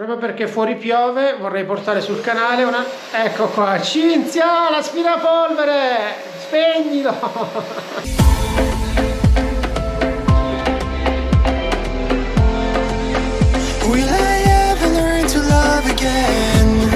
Proprio perché fuori piove vorrei portare sul canale una... Ecco qua, Cinzia, l'aspirapolvere! Spegnilo! Will I ever learn to love again?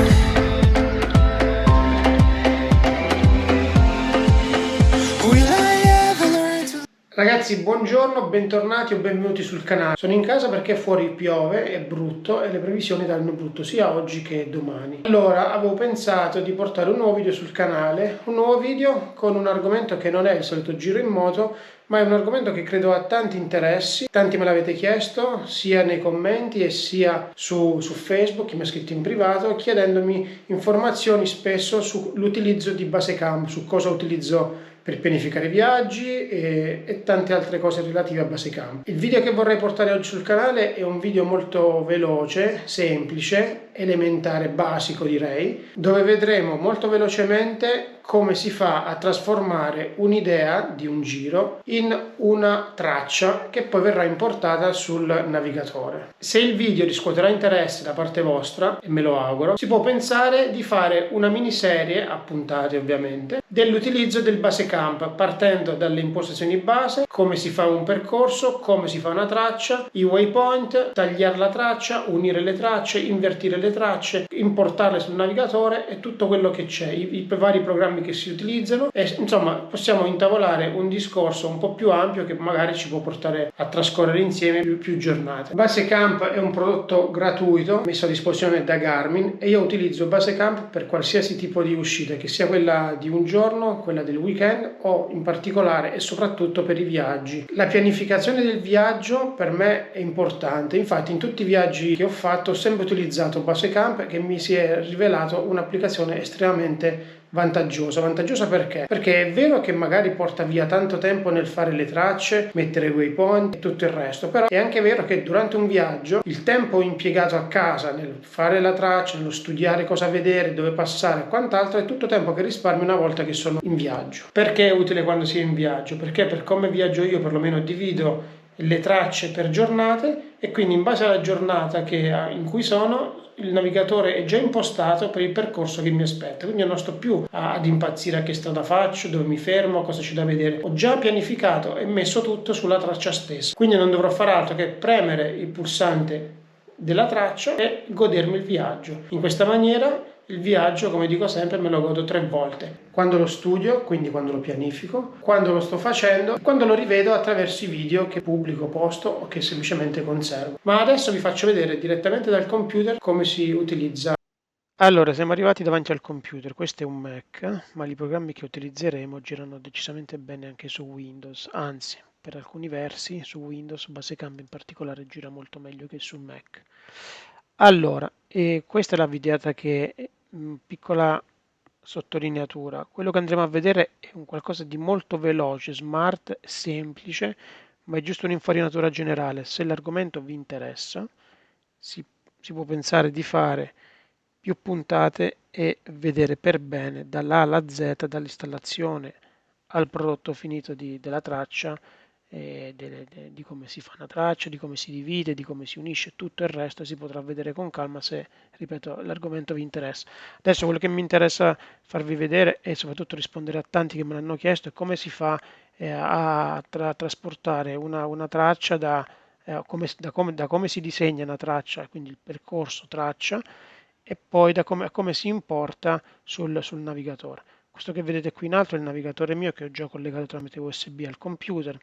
Will I ever learn to... Ragazzi, buongiorno, bentornati o benvenuti sul canale. Sono in casa perché fuori piove, è brutto e le previsioni danno brutto sia oggi che domani. Allora, avevo pensato di portare un nuovo video sul canale, un nuovo video con un argomento che non è il solito giro in moto, ma è un argomento che credo ha tanti interessi. Tanti me l'avete chiesto, sia nei commenti e sia su Facebook, chi mi ha scritto in privato, chiedendomi informazioni spesso sull'utilizzo di Basecamp, su cosa utilizzo per pianificare viaggi e tante altre cose relative a Basecamp. Il video che vorrei portare oggi sul canale è un video molto veloce, semplice, elementare, basico direi, dove vedremo molto velocemente come si fa a trasformare un'idea di un giro in una traccia che poi verrà importata sul navigatore. Se il video riscuoterà interesse da parte vostra, e me lo auguro, si può pensare di fare una miniserie, a puntate ovviamente, dell'utilizzo del Basecamp, partendo dalle impostazioni base, come si fa un percorso, come si fa una traccia, i waypoint, tagliare la traccia, unire le tracce, invertire le tracce, importarle sul navigatore e tutto quello che c'è, i vari programmi che si utilizzano e insomma possiamo intavolare un discorso un po' più ampio che magari ci può portare a trascorrere insieme più giornate. Basecamp è un prodotto gratuito messo a disposizione da Garmin e io utilizzo Basecamp per qualsiasi tipo di uscita, che sia quella di un giorno, quella del weekend o in particolare e soprattutto per i viaggi. La pianificazione del viaggio per me è importante, infatti in tutti i viaggi che ho fatto ho sempre utilizzato Basecamp, che mi si è rivelato un'applicazione estremamente vantaggiosa perché? Perché è vero che magari porta via tanto tempo nel fare le tracce, mettere waypoint e tutto il resto, però è anche vero che durante un viaggio il tempo impiegato a casa nel fare la traccia, nello studiare cosa vedere, dove passare e quant'altro è tutto tempo che risparmio una volta che sono in viaggio. Perché è utile quando si è in viaggio? Perché per come viaggio io perlomeno divido le tracce per giornate e quindi in base alla giornata in cui sono il navigatore è già impostato per il percorso che mi aspetta, quindi io non sto più ad impazzire a che strada faccio, dove mi fermo, cosa c'è da vedere. Ho già pianificato e messo tutto sulla traccia stessa, quindi non dovrò fare altro che premere il pulsante della traccia e godermi il viaggio. In questa maniera il viaggio, come dico sempre, me lo godo 3 volte. Quando lo studio, quindi quando lo pianifico, quando lo sto facendo e quando lo rivedo attraverso i video che pubblico, posto o che semplicemente conservo. Ma adesso vi faccio vedere direttamente dal computer come si utilizza. Allora, siamo arrivati davanti al computer. Questo è un Mac, ma i programmi che utilizzeremo girano decisamente bene anche su Windows, anzi, per alcuni versi su Windows, Basecamp in particolare gira molto meglio che su Mac. Allora, questa è la videata che è piccola sottolineatura. Quello che andremo a vedere è un qualcosa di molto veloce, smart, semplice, ma è giusto un'infarinatura generale. Se l'argomento vi interessa, si, si può pensare di fare più puntate e vedere per bene dall'A alla Z, dall'installazione al prodotto finito della traccia, di come si fa una traccia, di come si divide, di come si unisce, tutto il resto si potrà vedere con calma se, ripeto, l'argomento vi interessa. Adesso quello che mi interessa farvi vedere e soprattutto rispondere a tanti che me l'hanno chiesto è come si fa a trasportare una traccia da come si disegna una traccia, quindi il percorso traccia, e poi da come si importa sul navigatore. Questo che vedete qui in alto è il navigatore mio che ho già collegato tramite USB al computer,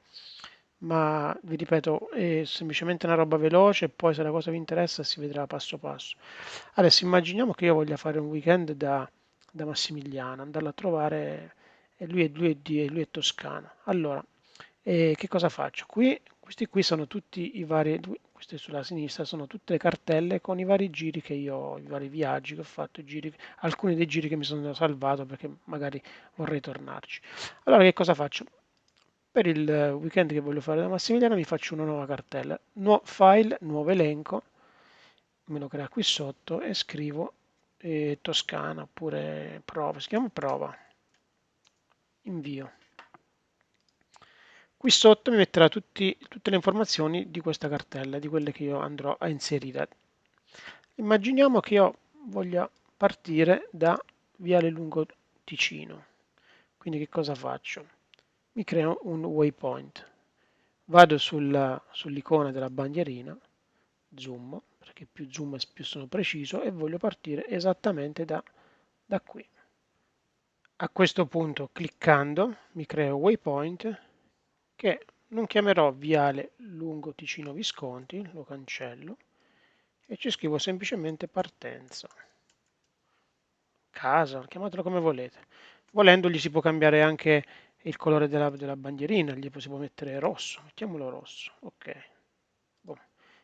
ma vi ripeto, è semplicemente una roba veloce e poi se la cosa vi interessa si vedrà passo passo. Adesso immaginiamo che io voglia fare un weekend da Massimiliano, andarlo a trovare, e lui è toscano. Allora, che cosa faccio? Questi qui sono tutti i vari, queste sulla sinistra sono tutte le cartelle con i vari giri che io ho, i vari viaggi che ho fatto, alcuni dei giri che mi sono salvato perché magari vorrei tornarci. Allora che cosa faccio? Per il weekend che voglio fare da Massimiliano mi faccio una nuova cartella, file, nuovo elenco, me lo crea qui sotto e scrivo Toscana oppure prova, si chiama prova, invio. Qui sotto mi metterà tutte le informazioni di questa cartella, di quelle che io andrò a inserire. Immaginiamo che io voglia partire da Viale Lungo Ticino. Quindi che cosa faccio? Mi creo un waypoint. Vado sull'icona della bandierina, zoom, perché più zoom più sono preciso, e voglio partire esattamente da qui. A questo punto, cliccando, mi creo un waypoint che non chiamerò Viale Lungo Ticino Visconti, lo cancello, e ci scrivo semplicemente partenza. Casa, chiamatelo come volete. Volendo gli si può cambiare anche il colore della bandierina, gli si può mettere rosso, mettiamolo rosso, ok. Boh.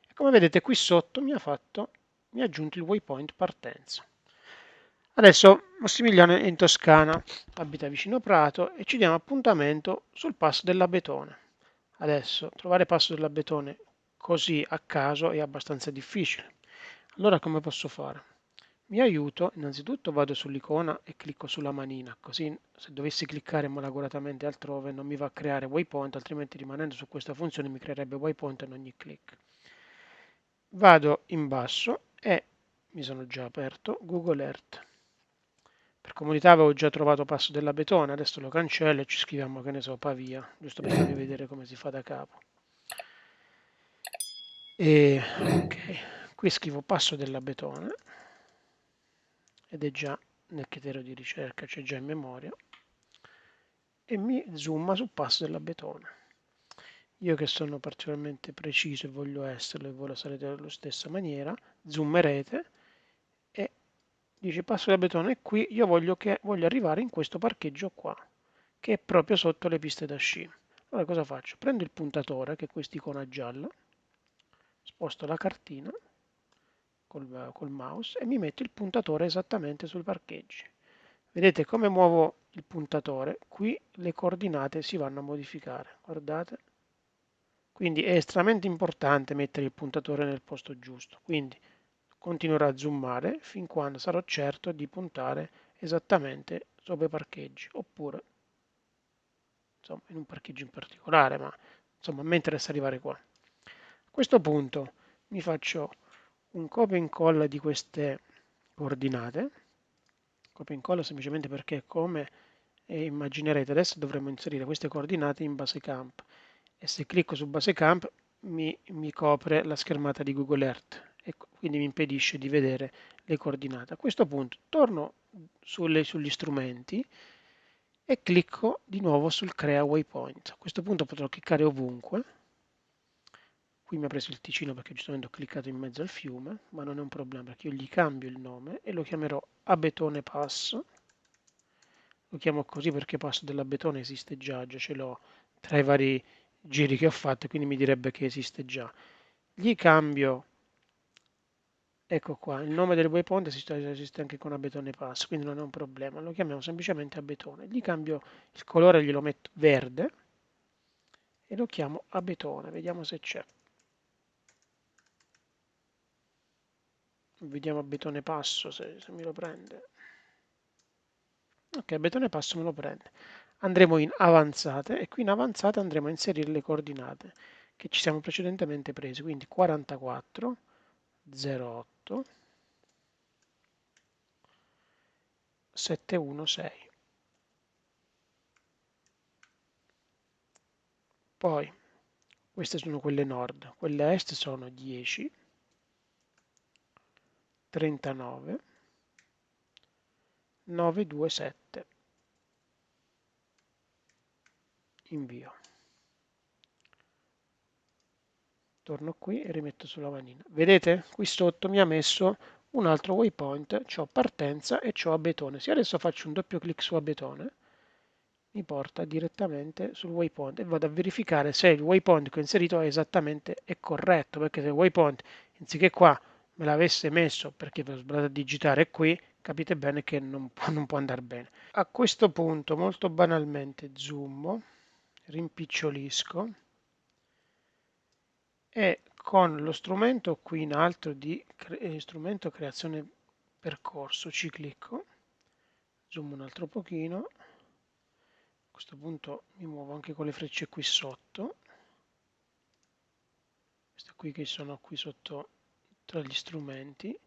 E come vedete qui sotto mi ha aggiunto il waypoint partenza. Adesso Massimiliano è in Toscana, abita vicino Prato e ci diamo appuntamento sul passo dell'Abetone. Adesso trovare passo dell'Abetone così a caso è abbastanza difficile. Allora come posso fare? Mi aiuto, innanzitutto vado sull'icona e clicco sulla manina, così se dovessi cliccare malaguratamente altrove non mi va a creare waypoint, altrimenti rimanendo su questa funzione mi creerebbe waypoint in ogni click. Vado in basso e mi sono già aperto Google Earth. Per comodità avevo già trovato passo dell'Abetone, adesso lo cancello e ci scriviamo, che ne so, Pavia, giusto per farvi vedere come si fa da capo. E ok, qui scrivo passo dell'Abetone ed è già nel criterio di ricerca, c'è già in memoria, e mi zooma sul passo dell'Abetone. Io che sono particolarmente preciso e voglio esserlo e voglio salire allo stessa maniera, zoomerete e dice passo dell'Abetone è qui, io voglio arrivare in questo parcheggio qua, che è proprio sotto le piste da sci. Allora cosa faccio? Prendo il puntatore, che è quest'icona gialla, sposto la cartina col mouse e mi metto il puntatore esattamente sui parcheggi. Vedete come muovo il puntatore? Qui le coordinate si vanno a modificare, guardate. Quindi è estremamente importante mettere il puntatore nel posto giusto. Quindi continuerò a zoomare fin quando sarò certo di puntare esattamente sopra i parcheggi, oppure insomma, in un parcheggio in particolare, ma insomma a me interessa arrivare qua. A questo punto mi faccio un copia e incolla di queste coordinate, copia e incolla semplicemente perché come immaginerete adesso dovremmo inserire queste coordinate in Basecamp e se clicco su Basecamp mi copre la schermata di Google Earth e quindi mi impedisce di vedere le coordinate. A questo punto torno sugli strumenti e clicco di nuovo sul Crea Waypoint. A questo punto potrò cliccare ovunque. Qui mi ha preso il Ticino perché giustamente ho cliccato in mezzo al fiume, ma non è un problema perché io gli cambio il nome e lo chiamerò Abetone Passo. Lo chiamo così perché Passo dell'Abetone esiste già ce l'ho tra i vari giri che ho fatto, quindi mi direbbe che esiste già. Gli cambio, ecco qua, il nome del waypoint esiste anche con Abetone Passo, quindi non è un problema, lo chiamiamo semplicemente Abetone. Gli cambio il colore, glielo metto verde e lo chiamo Abetone, vediamo se c'è. Vediamo Abetone Passo se mi lo prende. Ok, Abetone Passo me lo prende. Andremo in avanzate e qui in avanzate andremo a inserire le coordinate che ci siamo precedentemente presi, quindi 44, 08, 716. Poi queste sono quelle nord, quelle a est sono 10, 39, 927. Invio. Torno qui e rimetto sulla manina. Vedete? Qui sotto mi ha messo un altro waypoint, c'ho partenza e c'ho Abetone. Se adesso faccio un doppio clic su Abetone, mi porta direttamente sul waypoint e vado a verificare se il waypoint che ho inserito è corretto, perché se il waypoint anziché qua me l'avesse messo perché ho sbagliato a digitare qui, capite bene che non può andare bene. A questo punto, molto banalmente, zoom, rimpicciolisco e con lo strumento qui in alto di strumento creazione percorso ci clicco, zoom un altro pochino, a questo punto mi muovo anche con le frecce qui sotto, queste qui che sono qui sotto tra gli strumenti,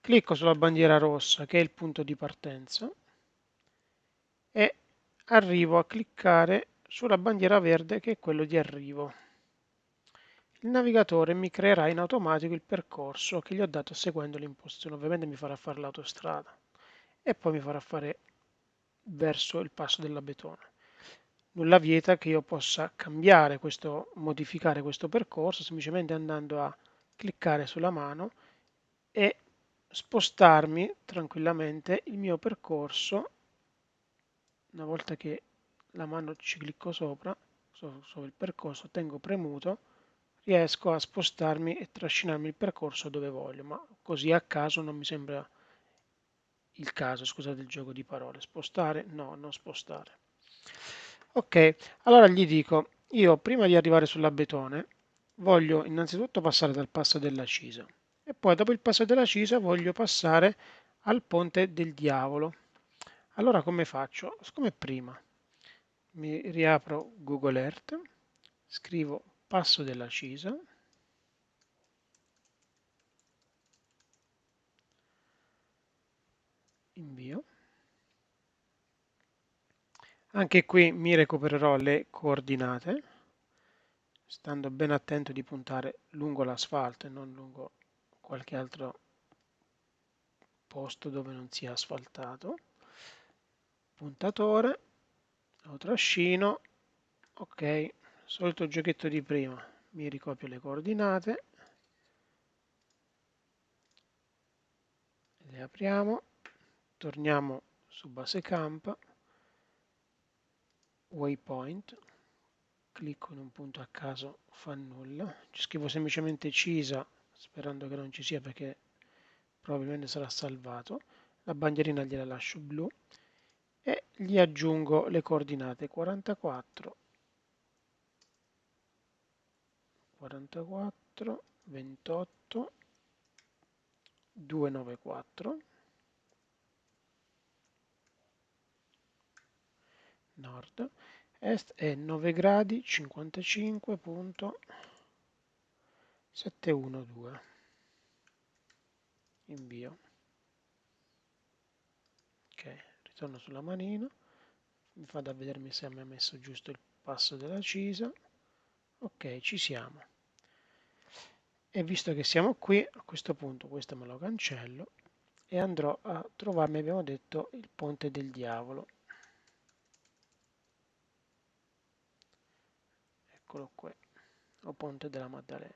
clicco sulla bandiera rossa che è il punto di partenza e arrivo a cliccare sulla bandiera verde che è quello di arrivo. Il navigatore mi creerà in automatico il percorso che gli ho dato seguendo l'impostazione. Ovviamente mi farà fare l'autostrada e poi mi farà fare verso il passo dell'Abetone. Nulla vieta che io possa cambiare modificare questo percorso semplicemente andando a cliccare sulla mano e spostarmi tranquillamente il mio percorso. Una volta che la mano ci clicco sopra, il percorso, tengo premuto, riesco a spostarmi e trascinarmi il percorso dove voglio, ma così a caso non mi sembra il caso, scusate il gioco di parole. Spostare? No, non spostare. Ok, allora gli dico, io prima di arrivare sull'Abetone voglio innanzitutto passare dal passo della Cisa e poi dopo il passo della Cisa voglio passare al Ponte del Diavolo. Allora come faccio? Come prima mi riapro Google Earth, scrivo passo della Cisa, invio. Anche qui mi recupererò le coordinate, stando ben attento di puntare lungo l'asfalto e non lungo qualche altro posto dove non sia asfaltato. Puntatore, lo trascino, ok, solito giochetto di prima, mi ricopio le coordinate, le apriamo, torniamo su base camp, waypoint, clicco in un punto a caso, fa nulla, ci scrivo semplicemente Cisa sperando che non ci sia perché probabilmente sarà salvato, la bandierina gliela lascio blu e gli aggiungo le coordinate 44, 44, 28, 294, nord, est è 9 gradi 55.712, invio. Ok, ritorno sulla manina, mi fa da vedermi se mi ha messo giusto il passo della Cisa. Ok, ci siamo. E visto che siamo qui, a questo punto questo me lo cancello e andrò a trovarmi, abbiamo detto, il Ponte del Diavolo. Eccolo qui, o Ponte della Maddalena.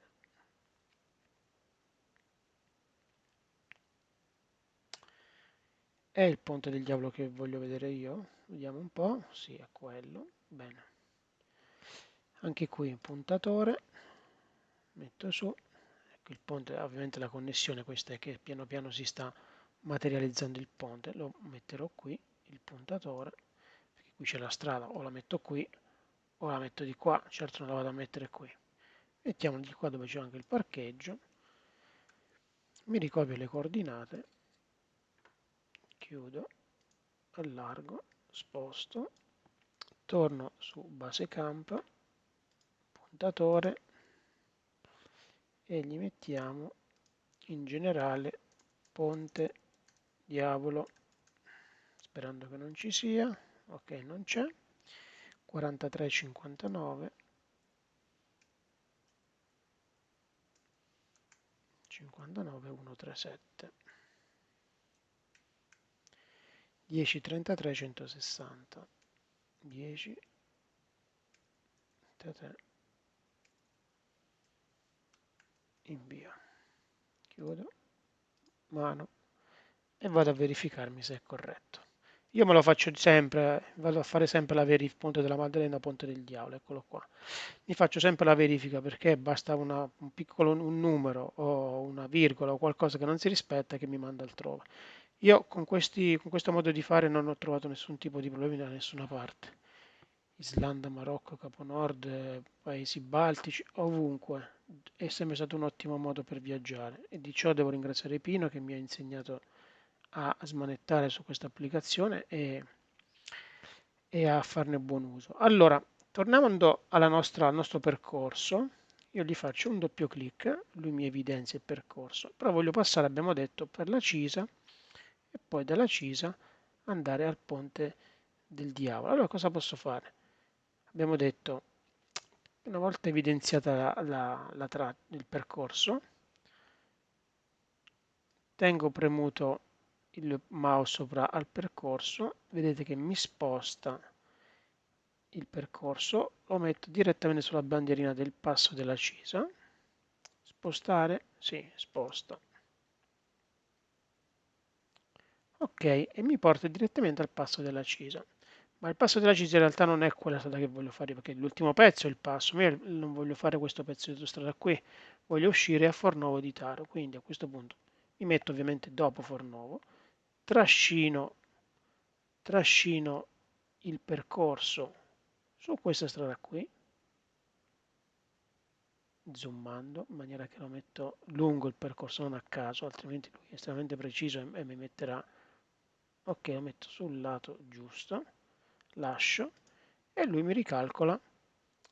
È il Ponte del Diavolo che voglio vedere io? Vediamo un po'. Sì, è quello. Bene. Anche qui puntatore. Metto su. Ecco il ponte, ovviamente la connessione questa è che piano piano si sta materializzando il ponte. Lo metterò qui, il puntatore, perché qui c'è la strada, o la metto qui o la metto di qua. Certo non la vado a mettere qui. Mettiamo di qua dove c'è anche il parcheggio. Mi ricopio le coordinate. Chiudo, allargo, sposto, torno su base camp, puntatore e gli mettiamo in generale Ponte Diavolo, sperando che non ci sia. Ok, non c'è. 43,59, 59,137, 10,33, 160, 10, 33, invio, chiudo, mano e vado a verificarmi se è corretto. Io me lo faccio sempre, vado a fare sempre la verifica, Ponte della Maddalena, Ponte del Diavolo, eccolo qua. Mi faccio sempre la verifica perché basta un piccolo un numero o una virgola o qualcosa che non si rispetta che mi manda altrove. Io con questo modo di fare non ho trovato nessun tipo di problemi da nessuna parte. Islanda, Marocco, Capo Nord, paesi baltici, ovunque. È sempre stato un ottimo modo per viaggiare e di ciò devo ringraziare Pino che mi ha insegnato a smanettare su questa applicazione e a farne buon uso. Allora, tornando al nostro percorso, io gli faccio un doppio clic, lui mi evidenzia il percorso, però voglio passare, abbiamo detto, per la Cisa e poi dalla Cisa andare al ponte del diavolo. Allora cosa posso fare? Abbiamo detto, una volta evidenziata il percorso, tengo premuto il mouse sopra al percorso, vedete che mi sposta il percorso, lo metto direttamente sulla bandierina del passo della Cisa. Spostare? Sì, sposta. Ok, e mi porta direttamente al passo della Cisa. Ma il passo della Cisa in realtà non è quella strada che voglio fare, perché l'ultimo pezzo è il passo. Ma io non voglio fare questo pezzo di autostrada qui, voglio uscire a Fornovo di Taro. Quindi a questo punto mi metto ovviamente dopo Fornovo, trascino il percorso su questa strada qui, zoomando in maniera che lo metto lungo il percorso, non a caso, altrimenti lui è estremamente preciso e mi metterà. Ok, lo metto sul lato giusto, lascio e lui mi ricalcola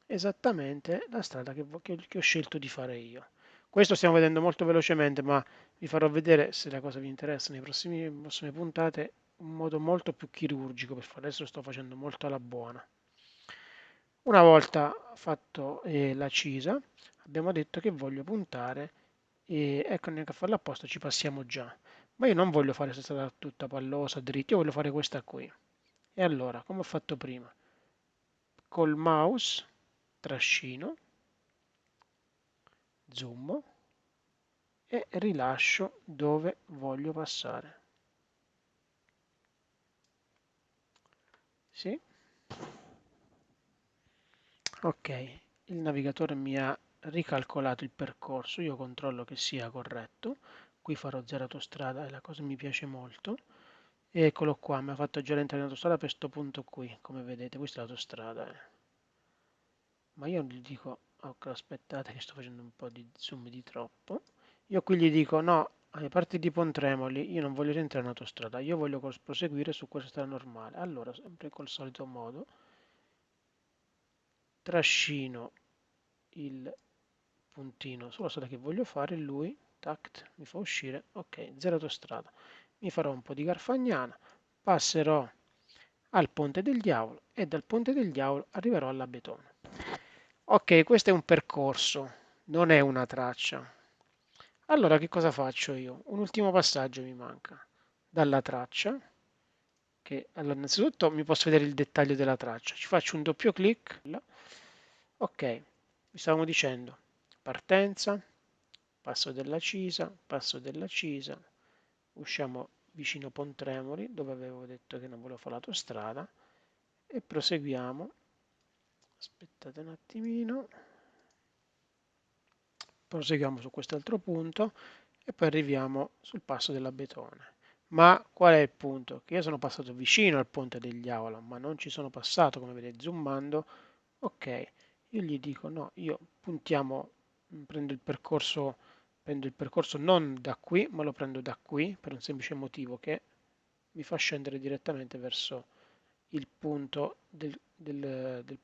esattamente la strada che ho scelto di fare io. Questo stiamo vedendo molto velocemente, ma vi farò vedere, se la cosa vi interessa, nei prossime puntate, un modo molto più chirurgico per fare. Adesso lo sto facendo molto alla buona. Una volta fatto la cisa, abbiamo detto che voglio puntare e ecco, neanche a farla apposta ci passiamo già. Ma io non voglio fare questa strada tutta pallosa, dritta, io voglio fare questa qui. E allora, come ho fatto prima, col mouse trascino, zoom e rilascio dove voglio passare. Sì? Ok, il navigatore mi ha ricalcolato il percorso, io controllo che sia corretto. Qui farò zero autostrada e la cosa mi piace molto. E eccolo qua, mi ha fatto già entrare in autostrada per questo punto qui, come vedete, questa è l'autostrada. Ma io gli dico, ok, aspettate che sto facendo un po' di zoom di troppo. Io qui gli dico, no, alle parti di Pontremoli io non voglio rientrare in autostrada, io voglio proseguire su questa strada normale. Allora, sempre col solito modo, trascino il puntino sulla strada che voglio fare, lui, tact, mi fa uscire, ok, zero autostrada. Mi farò un po' di Garfagnana, passerò al Ponte del Diavolo e dal Ponte del Diavolo arriverò alla Betona. Ok, questo è un percorso, non è una traccia. Allora che cosa faccio io? Un ultimo passaggio mi manca. Dalla traccia, che allora innanzitutto mi posso vedere il dettaglio della traccia. Ci faccio un doppio clic. Ok, vi stavamo dicendo partenza, passo della Cisa, usciamo vicino Pontremoli, dove avevo detto che non volevo fare l'autostrada, e proseguiamo. Aspettate un attimino. Proseguiamo su quest'altro punto e poi arriviamo sul passo della Betone. Ma qual è il punto? Che io sono passato vicino al ponte degli Aula, ma non ci sono passato, come vedete, zoomando. Ok, io gli dico no, io puntiamo, prendo il percorso non da qui, ma lo prendo da qui, per un semplice motivo che mi fa scendere direttamente verso il punto del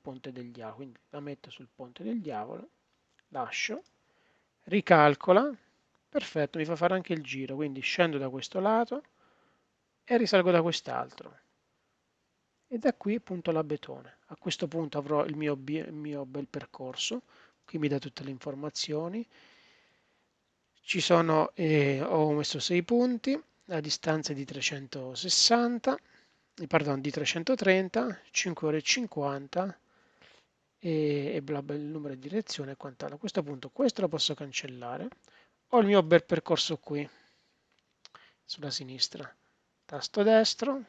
ponte del diavolo. Quindi la metto sul ponte del diavolo, lascio, ricalcola, perfetto, mi fa fare anche il giro, quindi scendo da questo lato e risalgo da quest'altro. E da qui punto la Betone. A questo punto avrò il mio bel percorso, qui mi dà tutte le informazioni. Ho messo 6 punti, la distanza è di 360, pardon, di 330, 5 ore e 50 e bla bla, il numero di direzione e quant'altro. A questo punto questo lo posso cancellare. Ho il mio bel percorso qui, sulla sinistra. Tasto destro,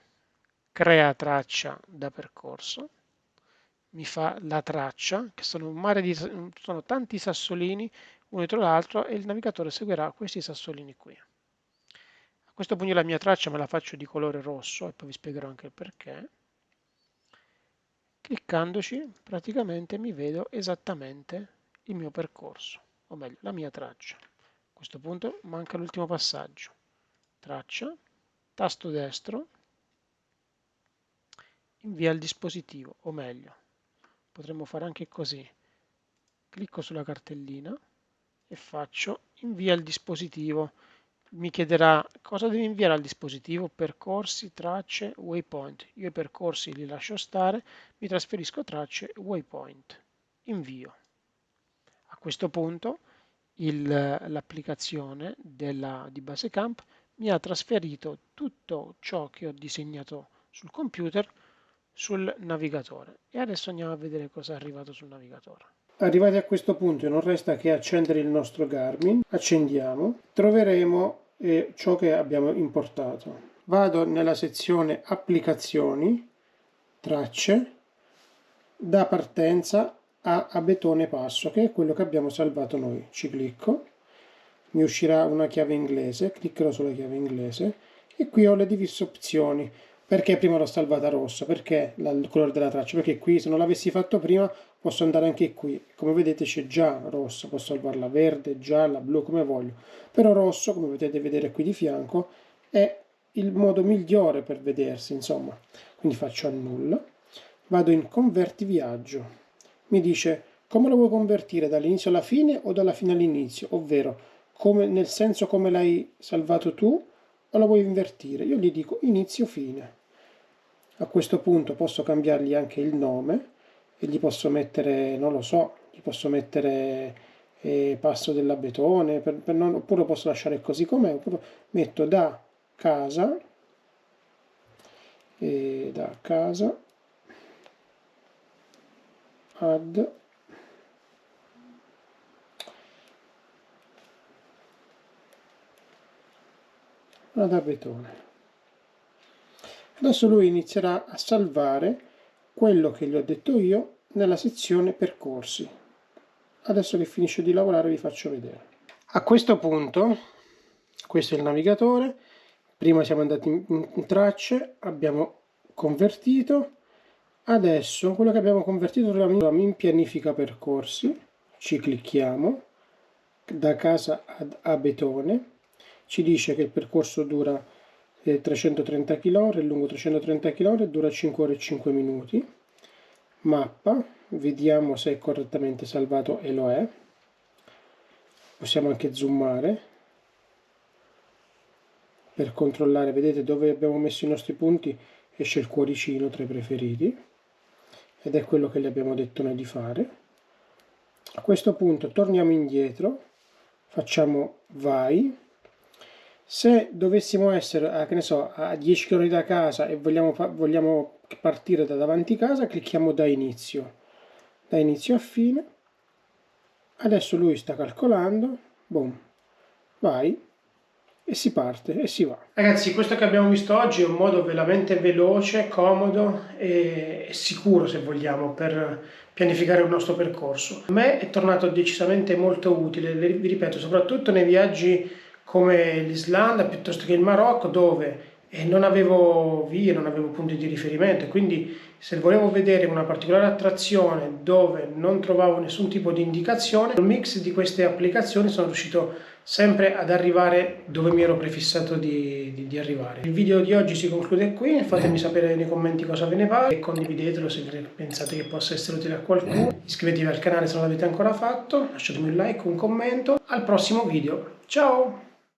crea traccia da percorso, mi fa la traccia, che sono un mare di, sono tanti sassolini uno dietro l'altro e il navigatore seguirà questi sassolini qui. A questo punto la mia traccia me la faccio di colore rosso e poi vi spiegherò anche il perché. Cliccandoci praticamente mi vedo esattamente il mio percorso, o meglio la mia traccia. A questo punto manca l'ultimo passaggio. Traccia, tasto destro, invia il dispositivo, o meglio, potremmo fare anche così. clicco sulla cartellina e faccio invia il dispositivo. Mi chiederà cosa devi inviare al dispositivo: percorsi, tracce, waypoint. Io i percorsi li lascio stare, mi trasferisco tracce, waypoint. Invio. A questo punto l'applicazione di Basecamp mi ha trasferito tutto ciò che ho disegnato sul computer sul navigatore. E adesso andiamo a vedere cosa è arrivato sul navigatore. Arrivati a questo punto non resta che accendere il nostro Garmin. Accendiamo, troveremo ciò che abbiamo importato. Vado nella sezione applicazioni, tracce, da partenza a Abetone Passo, che è quello che abbiamo salvato noi. Ci clicco, mi uscirà una chiave inglese, cliccherò sulla chiave inglese e qui ho le diverse opzioni. Perché prima l'ho salvata rossa? Perché il colore della traccia? Perché qui, se non l'avessi fatto prima, posso andare anche qui. Come vedete c'è già rossa, posso salvarla verde, gialla, blu, come voglio. Però rosso, come potete vedere qui di fianco, è il modo migliore per vedersi, insomma. Quindi faccio annulla. Vado in converti viaggio. Mi dice come lo vuoi convertire, dall'inizio alla fine o dalla fine all'inizio? Ovvero, nel senso come l'hai salvato tu, o lo vuoi invertire? Io gli dico inizio-fine. A questo punto posso cambiargli anche il nome e gli posso mettere, non lo so, gli posso mettere Passo dell'Abetone, oppure posso lasciare così com'è, oppure metto da casa ad Abetone. Adesso lui inizierà a salvare quello che gli ho detto io nella sezione percorsi. Adesso che finisce di lavorare vi faccio vedere. A questo punto, questo è il navigatore, prima siamo andati in tracce, abbiamo convertito, adesso quello che abbiamo convertito troviamo in pianifica percorsi, ci clicchiamo, da casa ad Abetone, ci dice che il percorso dura 330 km, è lungo 330 km, dura 5 ore e 5 minuti. Mappa, vediamo se è correttamente salvato e lo è. Possiamo anche zoomare per controllare, vedete dove abbiamo messo i nostri punti, esce il cuoricino tra i preferiti ed è quello che gli abbiamo detto noi di fare. A questo punto torniamo indietro, facciamo vai. Se dovessimo essere che ne so, a 10 km da casa e vogliamo partire da davanti casa, clicchiamo da inizio a fine. Adesso lui sta calcolando, boom, vai e si parte e si va. Ragazzi, questo che abbiamo visto oggi è un modo veramente veloce, comodo e sicuro, se vogliamo, per pianificare il nostro percorso. A me è tornato decisamente molto utile, vi ripeto, soprattutto nei viaggi come l'Islanda piuttosto che il Marocco, dove non avevo vie, non avevo punti di riferimento, quindi se volevo vedere una particolare attrazione dove non trovavo nessun tipo di indicazione, con il mix di queste applicazioni sono riuscito sempre ad arrivare dove mi ero prefissato di arrivare. Il video di oggi si conclude qui, fatemi sapere nei commenti cosa ve ne pare e condividetelo se pensate che possa essere utile a qualcuno. Iscrivetevi al canale se non l'avete ancora fatto, lasciatemi un like, un commento. Al prossimo video, ciao!